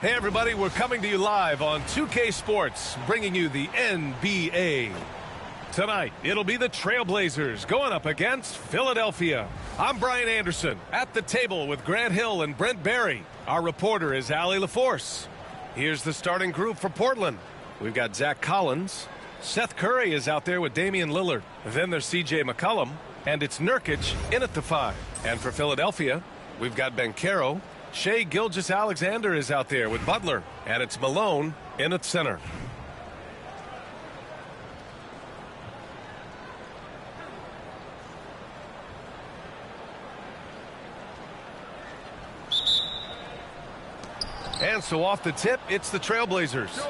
Hey everybody, we're coming to you live on 2K Sports, bringing you the NBA. Tonight, it'll be the Trailblazers going up against Philadelphia. I'm Brian Anderson, at the table with Grant Hill and Brent Barry. Our reporter is Allie LaForce. Here's the starting group for Portland. We've got Zach Collins. Seth Curry is out there with Damian Lillard. Then there's C.J. McCollum, and it's Nurkic in at the 5. And for Philadelphia, we've got Banchero. Shai Gilgeous-Alexander is out there with Butler, and it's Malone in at center. And so off the tip, it's the Trailblazers.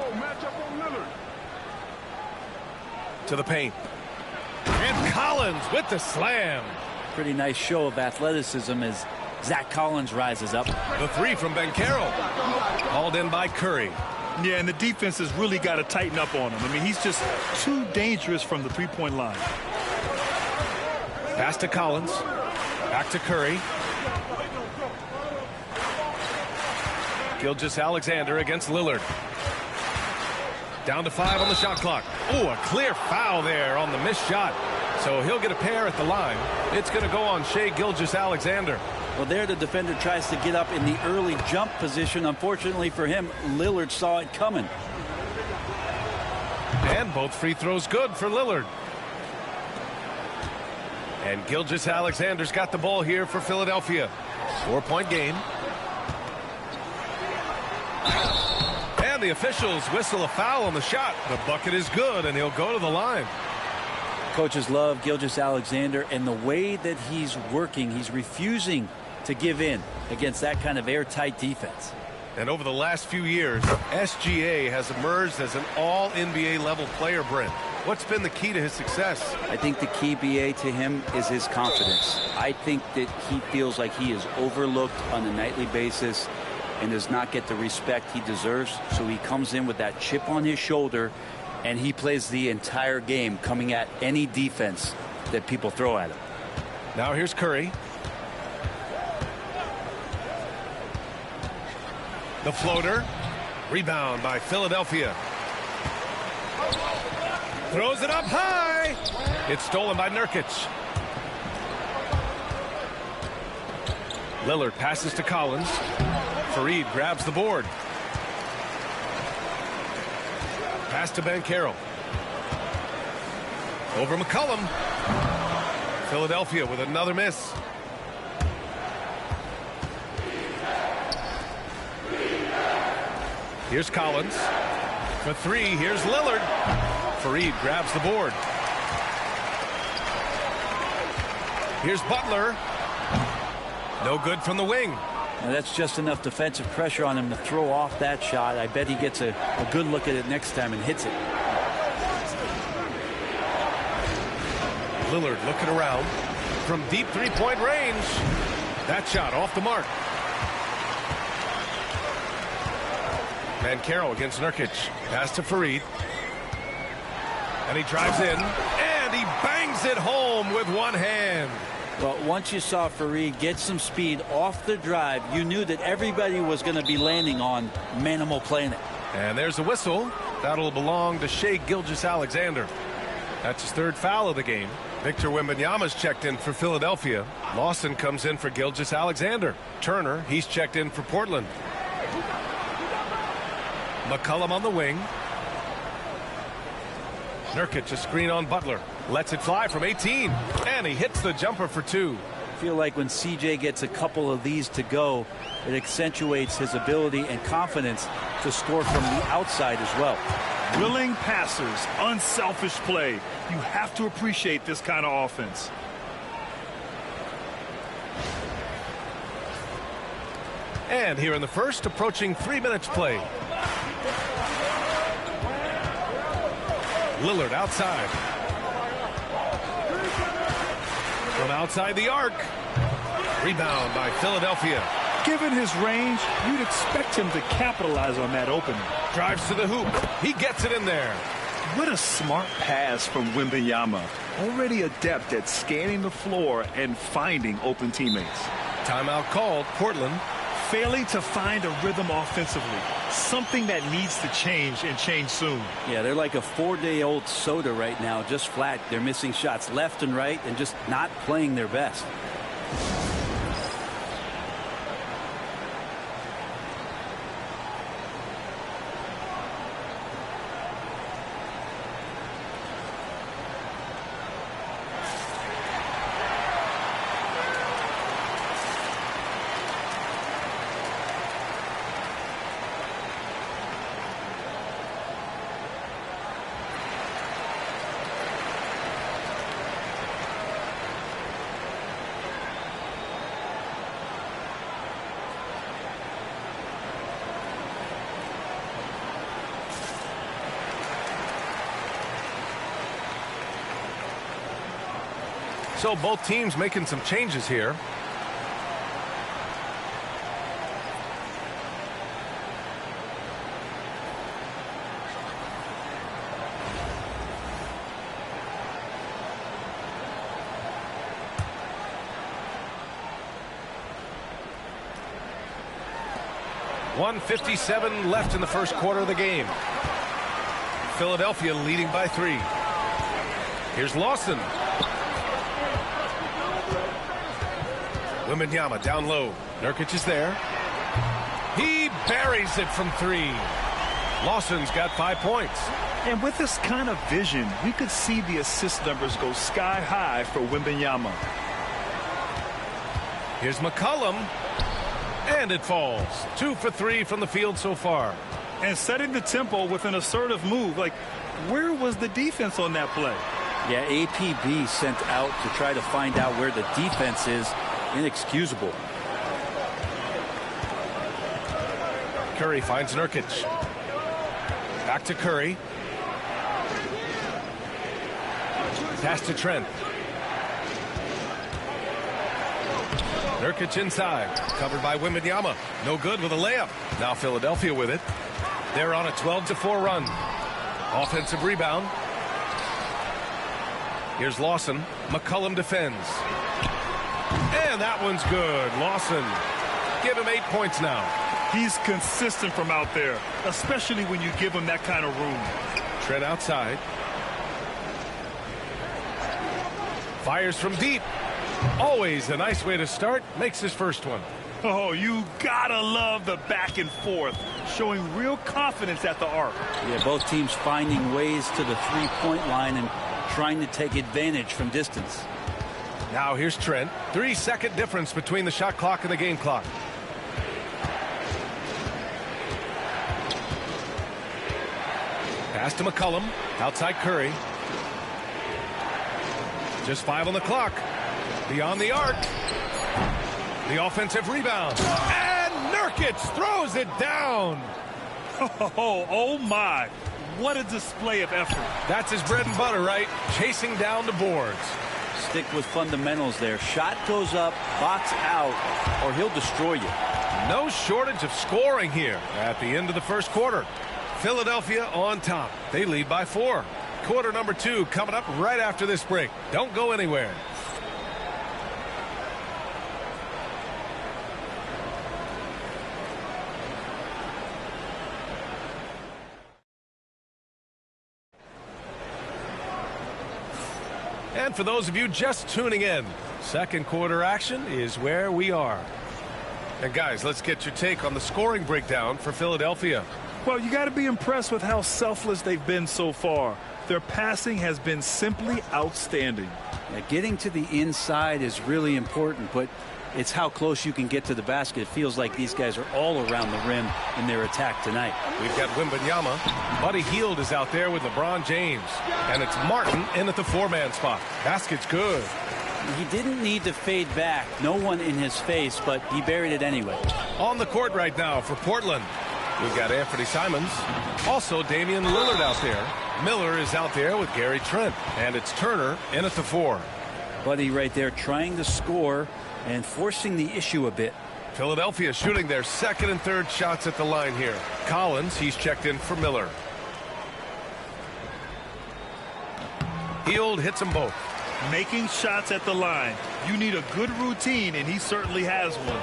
To the paint. And Collins with the slam. Pretty nice show of athleticism as Zach Collins rises up. The 3 from Banchero. Hauled in by Curry. Yeah, and the defense has really got to tighten up on him. I mean, he's just too dangerous from the three-point line. Pass to Collins. Back to Curry. Gilgeous-Alexander against Lillard. Down to 5 on the shot clock. Oh, a clear foul there on the missed shot. So he'll get a pair at the line. It's going to go on Shai Gilgeous-Alexander. Well, there the defender tries to get up in the early jump position. Unfortunately for him, Lillard saw it coming. And both free throws good for Lillard. And Gilgeous-Alexander's got the ball here for Philadelphia. 4-point game. And the officials whistle a foul on the shot. The bucket is good, and he'll go to the line. Coaches love Gilgeous-Alexander, and the way that he's working, he's refusing to give in against that kind of airtight defense. And over the last few years, SGA has emerged as an all-NBA level player, Brent. What's been the key to his success? I think the key, BA, to him is his confidence. I think that he feels like he is overlooked on a nightly basis and does not get the respect he deserves. So he comes in with that chip on his shoulder, and he plays the entire game coming at any defense that people throw at him. Now here's Curry. The floater. Rebound by Philadelphia. Throws it up high. It's stolen by Nurkic. Lillard passes to Collins. Fareed grabs the board. Pass to Banchero. Over McCollum. Philadelphia with another miss. Here's Collins. For 3, here's Lillard. Fareed grabs the board. Here's Butler. No good from the wing. Now that's just enough defensive pressure on him to throw off that shot. I bet he gets a good look at it next time and hits it. Lillard looking around from deep three-point range. That shot off the mark. Banchero against Nurkic. Pass to Fareed. And he drives in. And he bangs it home with one hand. Well, once you saw Fareed get some speed off the drive, you knew that everybody was going to be landing on Manimal playing it. And there's a whistle. That'll belong to Shai Gilgeous-Alexander. That's his 3rd foul of the game. Victor Wembanyama's checked in for Philadelphia. Lawson comes in for Gilgeous-Alexander. Turner, he's checked in for Portland. McCollum on the wing. Nurkic a screen on Butler. Lets it fly from 18. And he hits the jumper for 2. I feel like when CJ gets a couple of these to go, it accentuates his ability and confidence to score from the outside as well. Willing passers, unselfish play. You have to appreciate this kind of offense. And here in the first, approaching 3 minutes played. Lillard outside. From outside the arc. Rebound by Philadelphia. Given his range, you'd expect him to capitalize on that opening. Drives to the hoop. He gets it in there. What a smart pass from Wembanyama. Already adept at scanning the floor and finding open teammates. Timeout called. Portland. failing to find a rhythm offensively. Something that needs to change and change soon. Yeah, they're like a 4-day-old soda right now, just flat. They're missing shots left and right and just not playing their best. So both teams making some changes here. .157 left in the first quarter of the game. Philadelphia leading by 3. Here's Lawson. Wembanyama down low. Nurkic is there. He buries it from 3. Lawson's got 5 points. And with this kind of vision, we could see the assist numbers go sky high for Wembanyama. Here's McCollum. And it falls. 2 for 3 from the field so far. And setting the tempo with an assertive move. Like, where was the defense on that play? Yeah, APB sent out to try to find out where the defense is. Inexcusable. Curry finds Nurkic. Back to Curry. Pass to Trent. Nurkic inside. Covered by Wembanyama. No good with a layup. Now Philadelphia with it. They're on a 12-4 run. Offensive rebound. Here's Lawson. McCollum defends. And that one's good. Lawson. Give him 8 points now. He's consistent from out there, especially when you give him that kind of room. Trent outside. Fires from deep. Always a nice way to start. Makes his first one. Oh, you gotta love the back and forth, showing real confidence at the arc. Yeah, both teams finding ways to the three-point line and trying to take advantage from distance. Now here's Trent. 3-second difference between the shot clock and the game clock. Pass to McCollum. Outside Curry. Just 5 on the clock. Beyond the arc. The offensive rebound. And Nurkic throws it down. Oh my. What a display of effort. That's his bread and butter, right? Chasing down the boards. Stick with fundamentals there. Shot goes up, box out, or he'll destroy you. No shortage of scoring here at the end of the first quarter. Philadelphia on top. They lead by 4. Quarter number 2 coming up right after this break. Don't go anywhere. And for those of you just tuning in, second quarter action is where we are. And guys, let's get your take on the scoring breakdown for Philadelphia. Well, you got to be impressed with how selfless they've been so far. Their passing has been simply outstanding. Yeah, getting to the inside is really important, but it's how close you can get to the basket. It feels like these guys are all around the rim in their attack tonight. We've got Wembanyama. Buddy Hield is out there with LeBron James. And it's Martin in at the 4-man spot. Basket's good. He didn't need to fade back. No one in his face, but he buried it anyway. On the court right now for Portland. We've got Anthony Simons. Also Damian Lillard out there. Miller is out there with Gary Trent. And it's Turner in at the 4. Buddy right there trying to score and forcing the issue a bit. Philadelphia shooting their second and third shots at the line here. Collins, he's checked in for Miller. Hield hits them both. Making shots at the line. You need a good routine, and he certainly has one.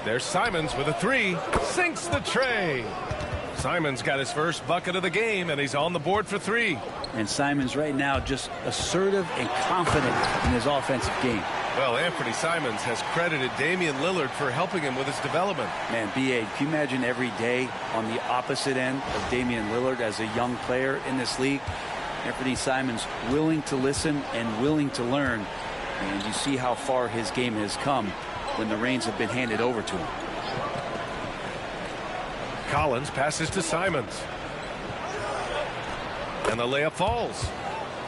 There's Simons with a three. Sinks the tray. Simons got his first bucket of the game, and he's on the board for three. And Simons right now just assertive and confident in his offensive game. Well, Anthony Simons has credited Damian Lillard for helping him with his development. Man, B.A., can you imagine every day on the opposite end of Damian Lillard as a young player in this league? Anthony Simons willing to listen and willing to learn. And you see how far his game has come when the reins have been handed over to him. Collins passes to Simons. And the layup falls.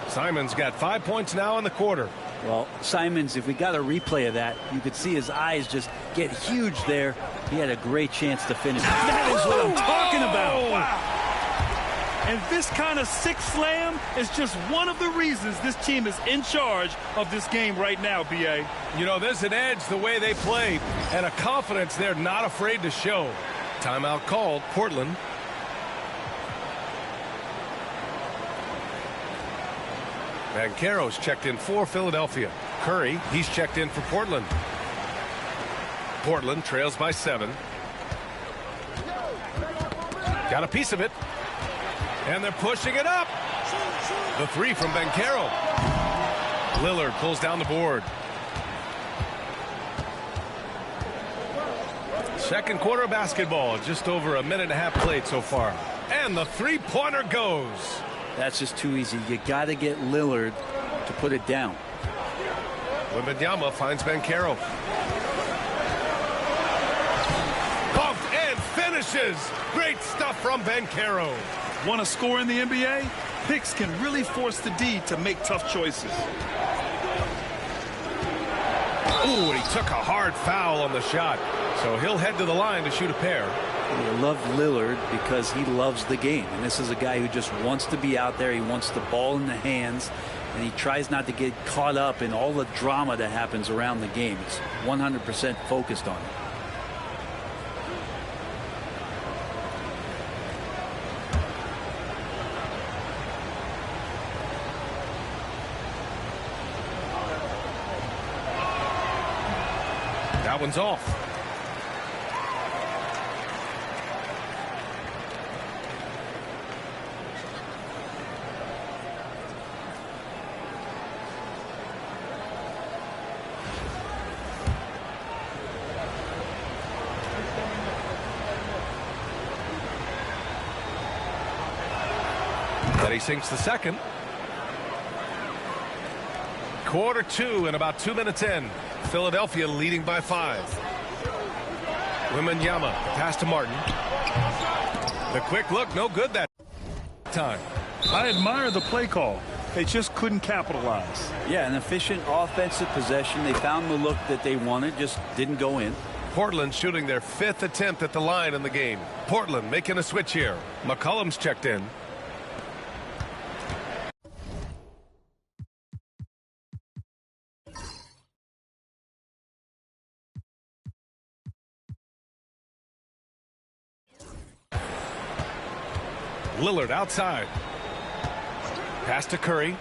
Simons got 5 points now in the quarter. Well, Simons, if we got a replay of that, you could see his eyes just get huge there. He had a great chance to finish. That is what I'm talking about. Wow. And this kind of six slam is just one of the reasons this team is in charge of this game right now, B.A. You know, there's an edge the way they play and a confidence they're not afraid to show. Timeout called, Portland. Banchero's checked in for Philadelphia. Curry, he's checked in for Portland. Portland trails by 7. Got a piece of it. And they're pushing it up. The three from Banchero. Lillard pulls down the board. Second quarter of basketball. Just over a minute and a half played so far. And the three-pointer goes. That's just too easy. You got to get Lillard to put it down. Wembanyama finds Banchero. Pumped and finishes. Great stuff from Banchero. Want to score in the NBA? Picks can really force the D to make tough choices. Ooh, he took a hard foul on the shot. So he'll head to the line to shoot a pair. You love Lillard because he loves the game. And this is a guy who just wants to be out there. He wants the ball in the hands. And he tries not to get caught up in all the drama that happens around the game. He's 100% focused on it. That one's off. He sinks the second. Quarter 2 and about 2 minutes in. Philadelphia leading by 5. Wembanyama pass to Martin. The quick look, no good that time. I admire the play call. They just couldn't capitalize. Yeah, an efficient offensive possession. They found the look that they wanted, just didn't go in. Portland shooting their 5th attempt at the line in the game. Portland making a switch here. McCollum's checked in. Lillard outside. Pass to Curry.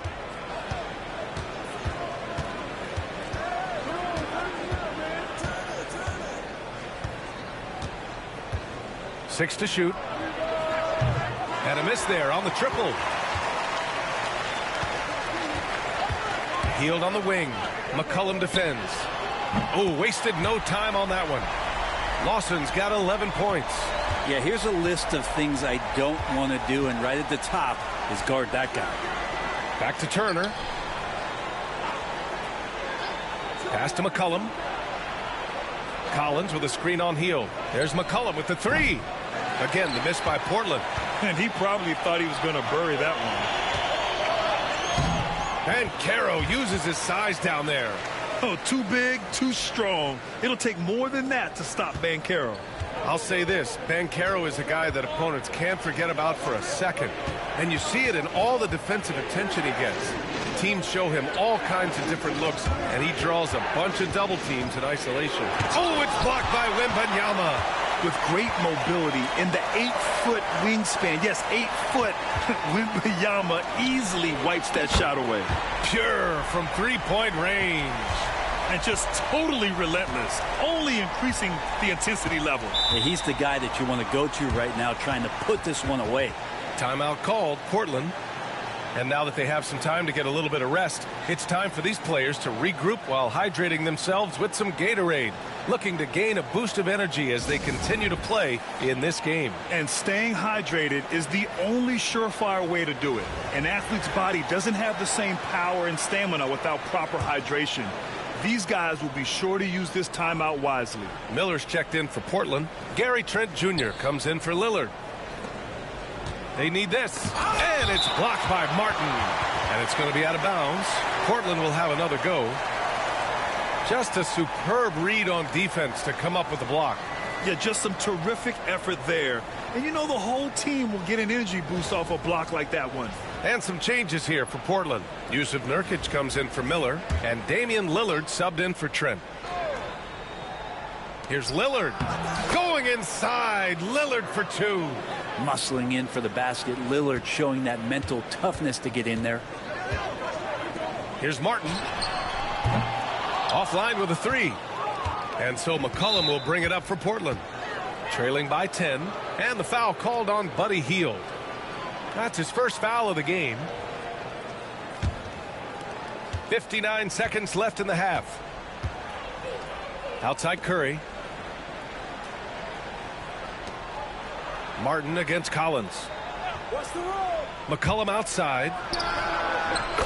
Six to shoot. And a miss there on the triple. Healed on the wing. McCollum defends. Oh, wasted no time on that one. Lawson's got 11 points. Yeah, here's a list of things I don't want to do, and right at the top is guard that guy. Back to Turner. Pass to McCollum. Collins with a screen on Heel. There's McCollum with the three. Again, the miss by Portland. And he probably thought he was going to bury that one. And Caro uses his size down there. Oh, too big, too strong. It'll take more than that to stop Banchero. I'll say this, Banchero is a guy that opponents can't forget about for a second. And you see it in all the defensive attention he gets. Teams show him all kinds of different looks, and he draws a bunch of double teams in isolation. Oh, it's blocked by Wembanyama. With great mobility in the 8-foot wingspan. Yes, 8 foot. Wembanyama easily wipes that shot away. Pure from three-point range. And just totally relentless, only increasing the intensity level. Yeah, he's the guy that you want to go to right now, trying to put this one away. Timeout called, Portland. And now that they have some time to get a little bit of rest, it's time for these players to regroup while hydrating themselves with some Gatorade, looking to gain a boost of energy as they continue to play in this game. And staying hydrated is the only surefire way to do it. An athlete's body doesn't have the same power and stamina without proper hydration. These guys will be sure to use this timeout wisely. Miller's checked in for Portland. Gary Trent Jr. comes in for Lillard. They need this, and it's blocked by Martin, and it's going to be out of bounds. Portland will have another go. Just a superb read on defense to come up with the block. Yeah, just some terrific effort there. And you know the whole team will get an energy boost off a block like that one. And some changes here for Portland. Yusuf Nurkic comes in for Miller, and Damian Lillard subbed in for Trent. Here's Lillard going inside. Lillard for two. Muscling in for the basket. Lillard showing that mental toughness to get in there. Here's Martin. Offline with a three. And so McCollum will bring it up for Portland. Trailing by 10. And the foul called on Buddy Hield. That's his first foul of the game. 59 seconds left in the half. Outside Curry. Martin against Collins. What's the rule? McCollum outside.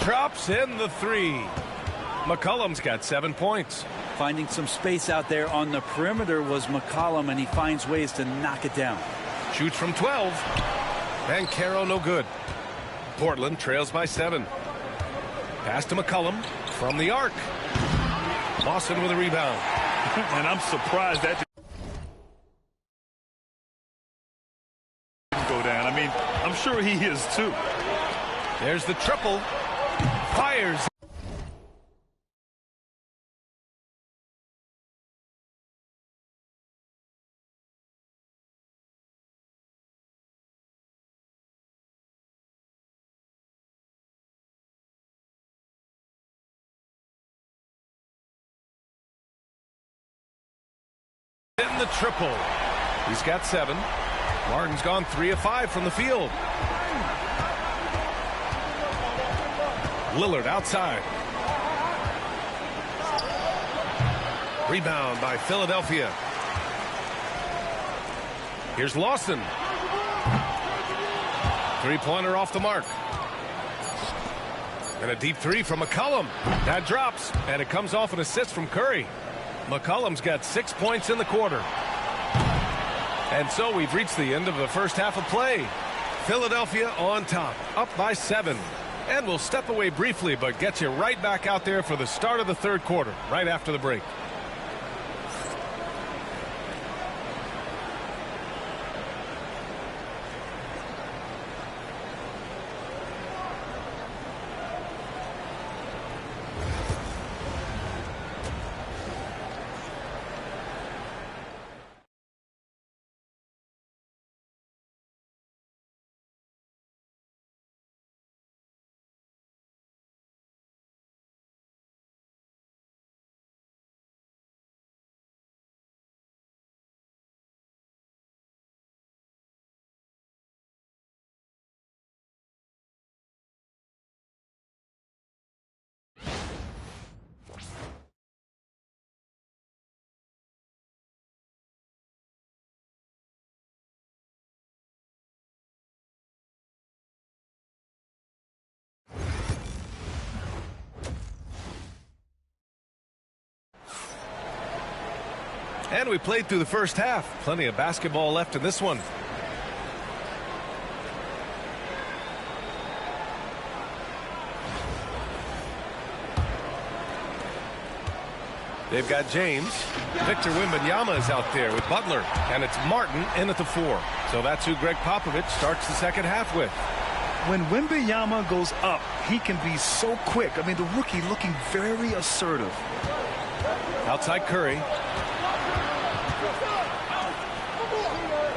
Drops in the three. McCollum's got 7 points. Finding some space out there on the perimeter was McCollum, and he finds ways to knock it down. Shoots from 12. And Caro no good. Portland trails by 7. Pass to McCollum from the arc. Lawson with a rebound. And I'm surprised that didn't go down. I mean, I'm sure he is too. There's the triple. Fires. In the triple. He's got 7. Martin's gone 3 of 5 from the field. Lillard outside. Rebound by Philadelphia. Here's Lawson. Three-pointer off the mark. And a deep three from McCollum. That drops, and it comes off an assist from Curry. McCollum's got 6 points in the quarter. And so we've reached the end of the first half of play. Philadelphia on top, up by 7. And we'll step away briefly, but get you right back out there for the start of the third quarter, right after the break. And we played through the first half. Plenty of basketball left in this one. They've got James. Victor Wembanyama is out there with Butler. And it's Martin in at the 4. So that's who Greg Popovich starts the second half with. When Wembanyama goes up, he can be so quick. I mean, the rookie looking very assertive. Outside Curry.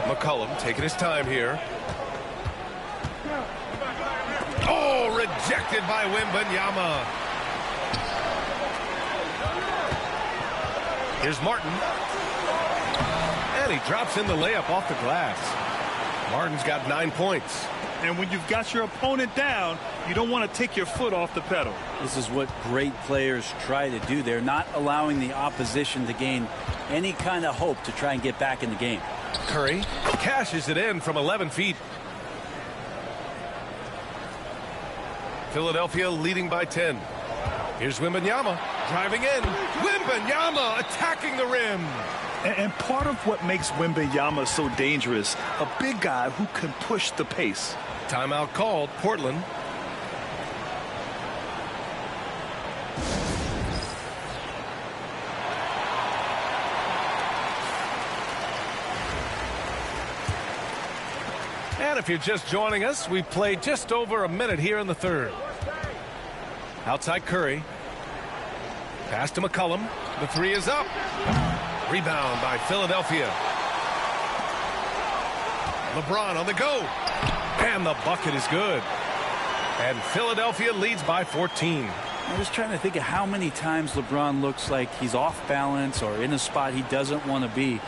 McCollum taking his time here. Oh, rejected by Wembanyama. Here's Martin. And he drops in the layup off the glass. Martin's got 9 points. And when you've got your opponent down, you don't want to take your foot off the pedal. This is what great players try to do. They're not allowing the opposition to gain any kind of hope to try and get back in the game. Curry cashes it in from 11 feet. Philadelphia leading by 10. Here's Wembanyama driving in. Wembanyama attacking the rim. And part of what makes Wembanyama so dangerous, a big guy who can push the pace. Timeout called, Portland. And if you're just joining us, we've played just over a minute here in the third. Outside Curry. Pass to McCollum. The three is up. Rebound by Philadelphia. LeBron on the go. And the bucket is good. And Philadelphia leads by 14. I was trying to think of how many times LeBron looks like he's off balance or in a spot he doesn't want to be.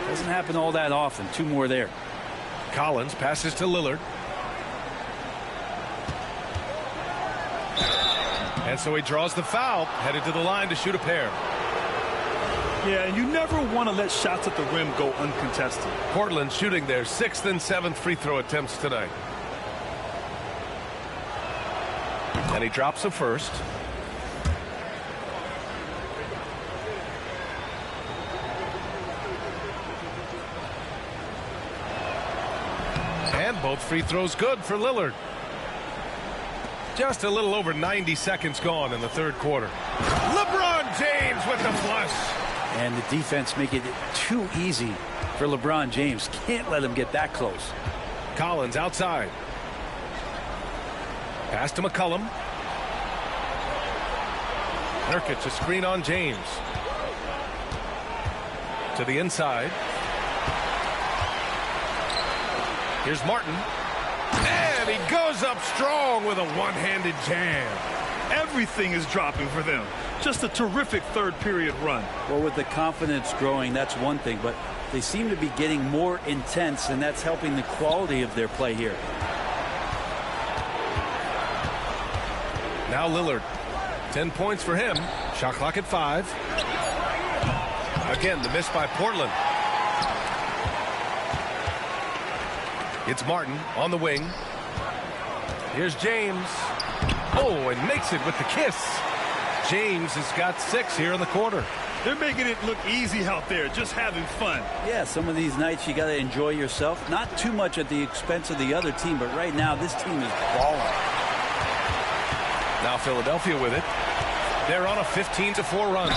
Doesn't happen all that often. 2 more there. Collins passes to Lillard. And so he draws the foul, headed to the line to shoot a pair. Yeah, and you never want to let shots at the rim go uncontested. Portland shooting their 6th and 7th free throw attempts tonight. And he drops a first. And both free throws good for Lillard. Just a little over 90 seconds gone in the third quarter. LeBron James with the flush. And the defense making it too easy for LeBron James. Can't let him get that close. Collins outside. Pass to McCollum. Nurkic a screen on James. To the inside. Here's Martin. And he goes up strong with a one-handed jam. Everything is dropping for them. Just a terrific third period run. Well, with the confidence growing, that's one thing, but they seem to be getting more intense, and that's helping the quality of their play here. Now Lillard. 10 points for him. Shot clock at 5. Again, the miss by Portland. It's Martin on the wing. Here's James. Oh, and makes it with the kiss. James has got 6 here in the quarter. They're making it look easy out there, just having fun. Yeah, some of these nights you got to enjoy yourself. Not too much at the expense of the other team, but right now this team is balling. Now Philadelphia with it. They're on a 15-4 run.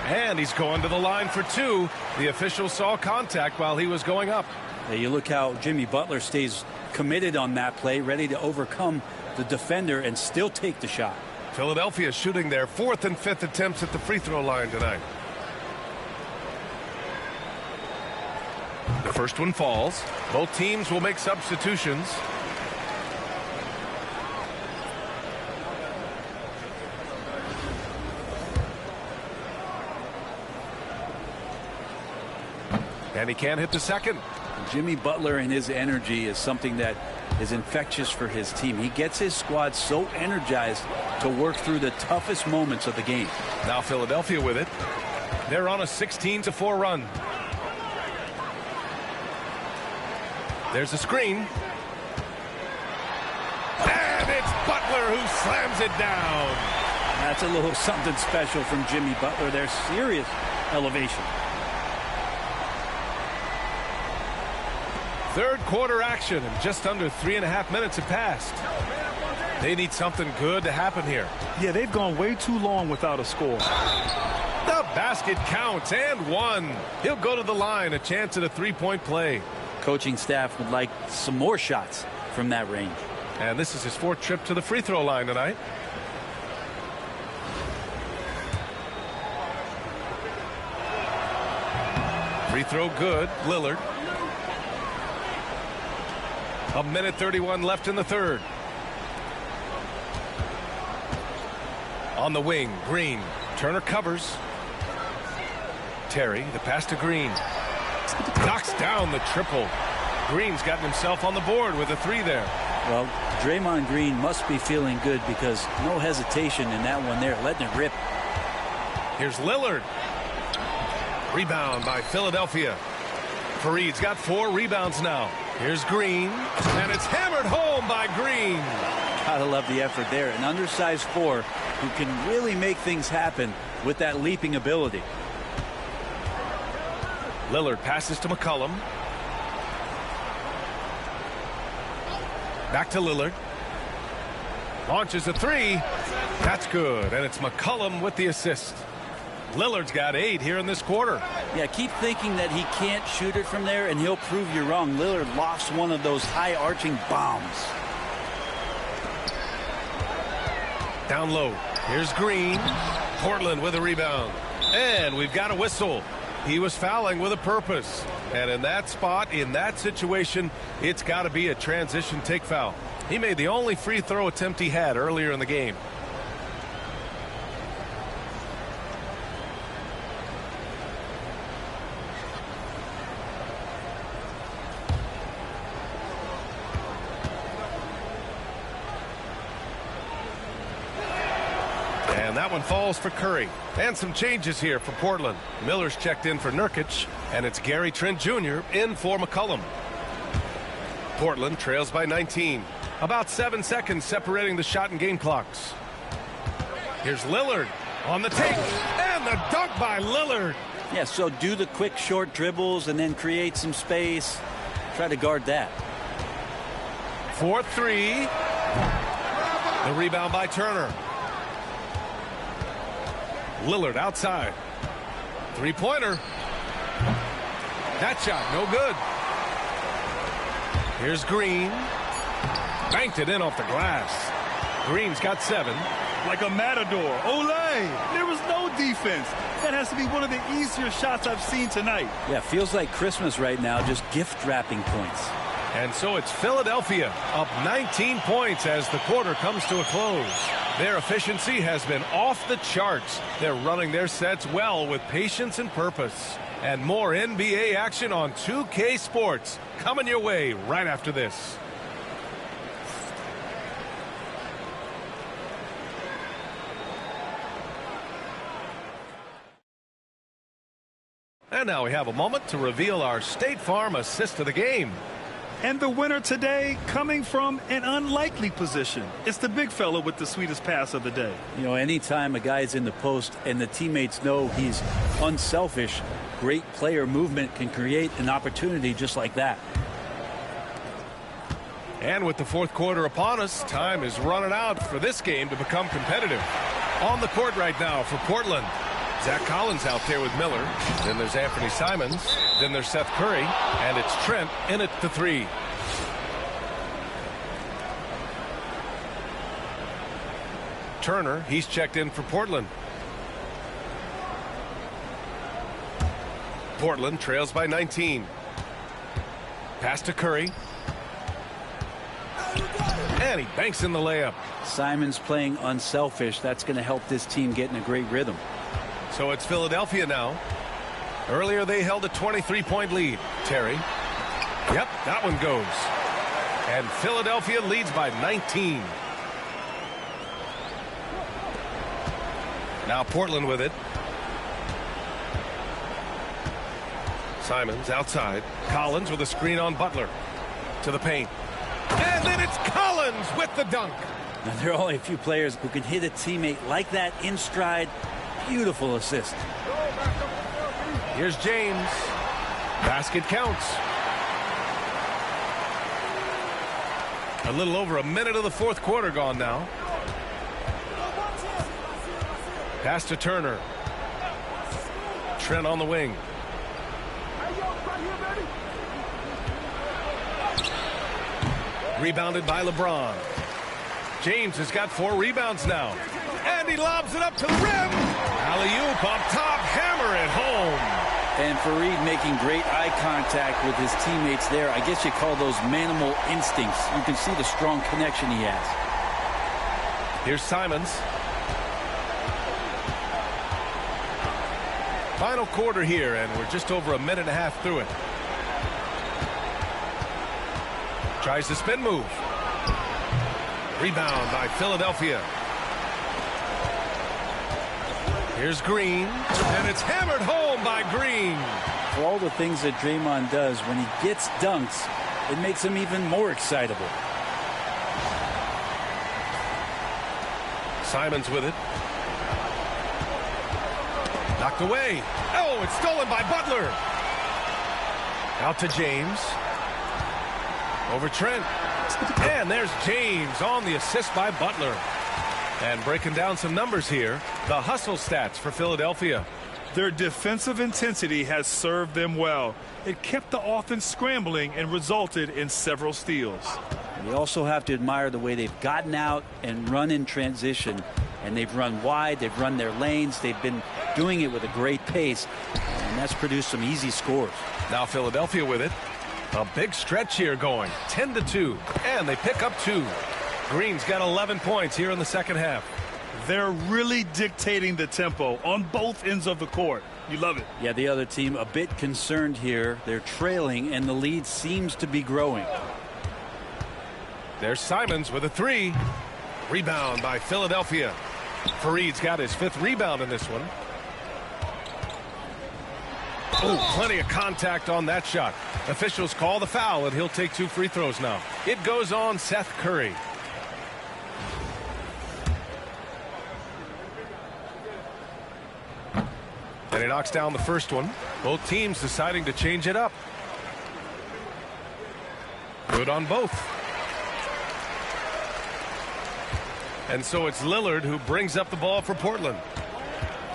And he's going to the line for 2. The official saw contact while he was going up. Yeah, you look how Jimmy Butler stays committed on that play, ready to overcome the defender and still take the shot. Philadelphia shooting their 4th and 5th attempts at the free throw line tonight. The first one falls. Both teams will make substitutions. And he can't hit the second. Jimmy Butler and his energy is something that is infectious for his team. He gets his squad so energized to work through the toughest moments of the game. Now Philadelphia with it. They're on a 16-4 run. There's a screen. And it's Butler who slams it down. That's a little something special from Jimmy Butler. There's serious elevation. Third quarter action, and just under 3.5 minutes have passed. They need something good to happen here. Yeah, they've gone way too long without a score. The basket counts, and 1. He'll go to the line, a chance at a 3-point play. Coaching staff would like some more shots from that range. And this is his 4th trip to the free throw line tonight. Free throw good, Lillard. 1:31 left in the third. On the wing, Green. Turner covers. Terry, the pass to Green. Knocks down the triple. Green's gotten himself on the board with a 3 there. Well, Draymond Green must be feeling good because no hesitation in that one there, letting it rip. Here's Lillard. Rebound by Philadelphia. Fareed's got 4 rebounds now. Here's Green, and it's hammered home by Green. Gotta love the effort there. An undersized 4 who can really make things happen with that leaping ability. Lillard passes to McCollum. Back to Lillard. Launches a 3. That's good, and it's McCollum with the assist. Lillard's got 8 here in this quarter. Yeah, keep thinking that he can't shoot it from there, and he'll prove you wrong. Lillard lofts one of those high-arching bombs. Down low. Here's Green. Portland with a rebound. And we've got a whistle. He was fouling with a purpose. And in that spot, in that situation, it's got to be a transition take foul. He made the only free throw attempt he had earlier in the game. And that one falls for Curry. And some changes here for Portland. Miller's checked in for Nurkic, and it's Gary Trent Jr. in for McCollum. Portland trails by 19. About 7 seconds separating the shot and game clocks. Here's Lillard on the take, and the dunk by Lillard. Yeah, so do the quick short dribbles and then create some space. Try to guard that. 4-3. The rebound by Turner. Lillard outside. 3-pointer. That shot no good. Here's Green. Banked it in off the glass. Green's got 7. Like a matador. Olay! There was no defense. That has to be one of the easier shots I've seen tonight. Yeah, feels like Christmas right now, just gift wrapping points. And so it's Philadelphia up 19 points as the quarter comes to a close. Their efficiency has been off the charts. They're running their sets well with patience and purpose. And more NBA action on 2K Sports coming your way right after this. And now we have a moment to reveal our State Farm assist of the game. And the winner today coming from an unlikely position. It's the big fella with the sweetest pass of the day. You know, anytime a guy's in the post and the teammates know he's unselfish, great player movement can create an opportunity just like that. And with the fourth quarter upon us, time is running out for this game to become competitive. On the court right now for Portland, Zach Collins out there with Miller. Then there's Anthony Simons. Then there's Seth Curry. And it's Trent in at the 3. Turner, he's checked in for Portland. Portland trails by 19. Pass to Curry. And he banks in the layup. Simons playing unselfish. That's going to help this team get in a great rhythm. So it's Philadelphia now. Earlier they held a 23-point lead. Terry. Yep, that one goes. And Philadelphia leads by 19. Now Portland with it. Simons outside. Collins with a screen on Butler. To the paint. And then it's Collins with the dunk. Now, there are only a few players who can hit a teammate like that in stride. Beautiful assist. Here's James. Basket counts. A little over a minute of the fourth quarter gone now. Pass to Turner. Trent on the wing. Rebounded by LeBron. James has got 4 rebounds now. And he lobs it up to the rim. Alley-oop up top. Hammer it home. And Fareed making great eye contact with his teammates there. I guess you call those manimal instincts. You can see the strong connection he has. Here's Simons. Final quarter here, and we're just over a minute and a half through it. Tries the spin move. Rebound by Philadelphia. Here's Green, and it's hammered home by Green. For all the things that Draymond does, when he gets dunks, it makes him even more excitable. Simons with it. Knocked away. Oh, it's stolen by Butler. Out to James. Over Trent. And there's James on the assist by Butler. And breaking down some numbers here, the hustle stats for Philadelphia. Their defensive intensity has served them well. It kept the offense scrambling and resulted in several steals. You also have to admire the way they've gotten out and run in transition. And they've run wide, they've run their lanes, they've been doing it with a great pace, and that's produced some easy scores. Now Philadelphia with it. A big stretch here going, 10-2, and they pick up 2. Green's got 11 points here in the second half. They're really dictating the tempo on both ends of the court. You love it. Yeah, the other team a bit concerned here. They're trailing, and the lead seems to be growing. There's Simons with a 3. Rebound by Philadelphia. Fareed's got his 5th rebound in this one. Oh, plenty of contact on that shot. Officials call the foul, and he'll take 2 free throws now. It goes on Seth Curry. And he knocks down the first one. Both teams deciding to change it up. Good on both. And so it's Lillard who brings up the ball for Portland.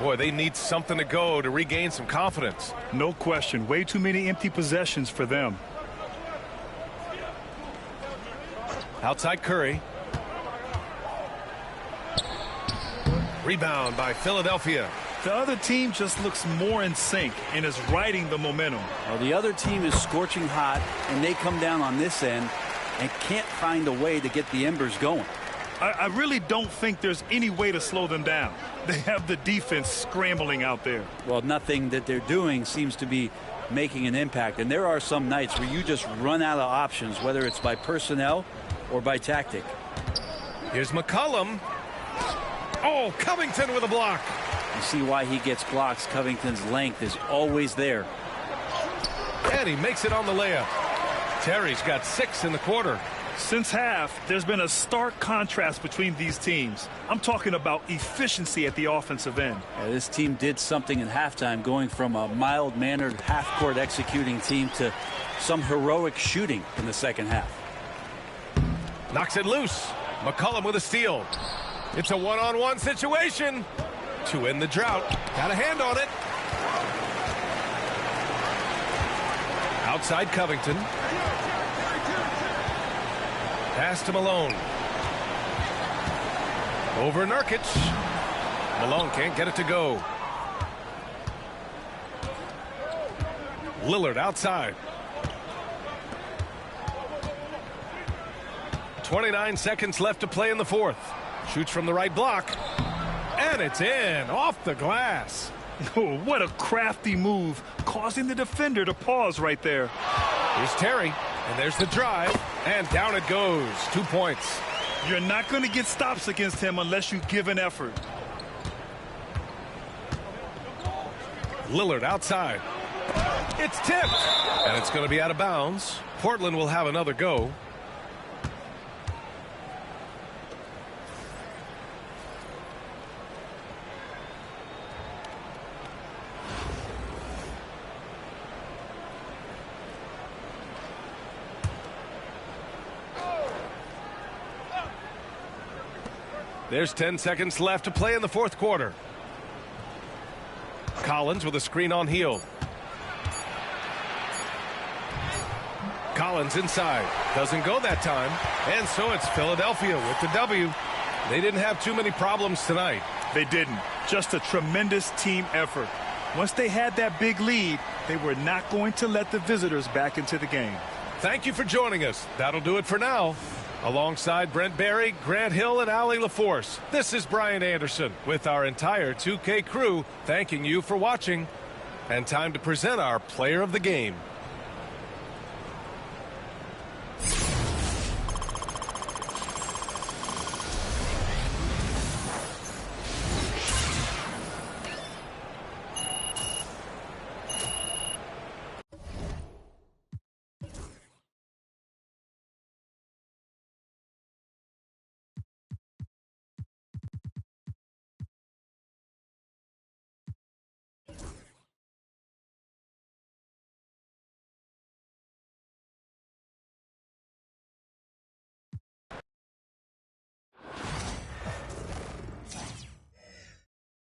Boy, they need something to go to regain some confidence. No question. Way too many empty possessions for them. Outside Curry. Rebound by Philadelphia. The other team just looks more in sync and is riding the momentum. Well, the other team is scorching hot, and they come down on this end and can't find a way to get the embers going. I really don't think there's any way to slow them down. They have the defense scrambling out there. Well, nothing that they're doing seems to be making an impact. And there are some nights where you just run out of options, whether it's by personnel or by tactic. Here's McCollum. Oh, Covington with a block. You see why he gets blocks. Covington's length is always there. And he makes it on the layup. Terry's got 6 in the quarter. Since half, there's been a stark contrast between these teams. I'm talking about efficiency at the offensive end. This team did something in halftime, going from a mild-mannered half-court executing team to some heroic shooting in the second half. Knocks it loose. McCollum with a steal. It's a one-on-one situation to end the drought. Got a hand on it. Outside Covington. Pass to Malone. Over Nurkic. Malone can't get it to go. Lillard outside. 29 seconds left to play in the fourth. Shoots from the right block. And it's in, off the glass. Oh, what a crafty move, causing the defender to pause right there. Here's Terry, and there's the drive, and down it goes. 2 points. You're not going to get stops against him unless you give an effort. Lillard outside. It's tipped, and it's going to be out of bounds. Portland will have another go. There's 10 seconds left to play in the fourth quarter. Collins with a screen on Hield. Collins inside. Doesn't go that time. And so it's Philadelphia with the W. They didn't have too many problems tonight. They didn't. Just a tremendous team effort. Once they had that big lead, they were not going to let the visitors back into the game. Thank you for joining us. That'll do it for now. Alongside Brent Barry, Grant Hill, and Allie LaForce, this is Brian Anderson with our entire 2K crew thanking you for watching. And time to present our player of the game.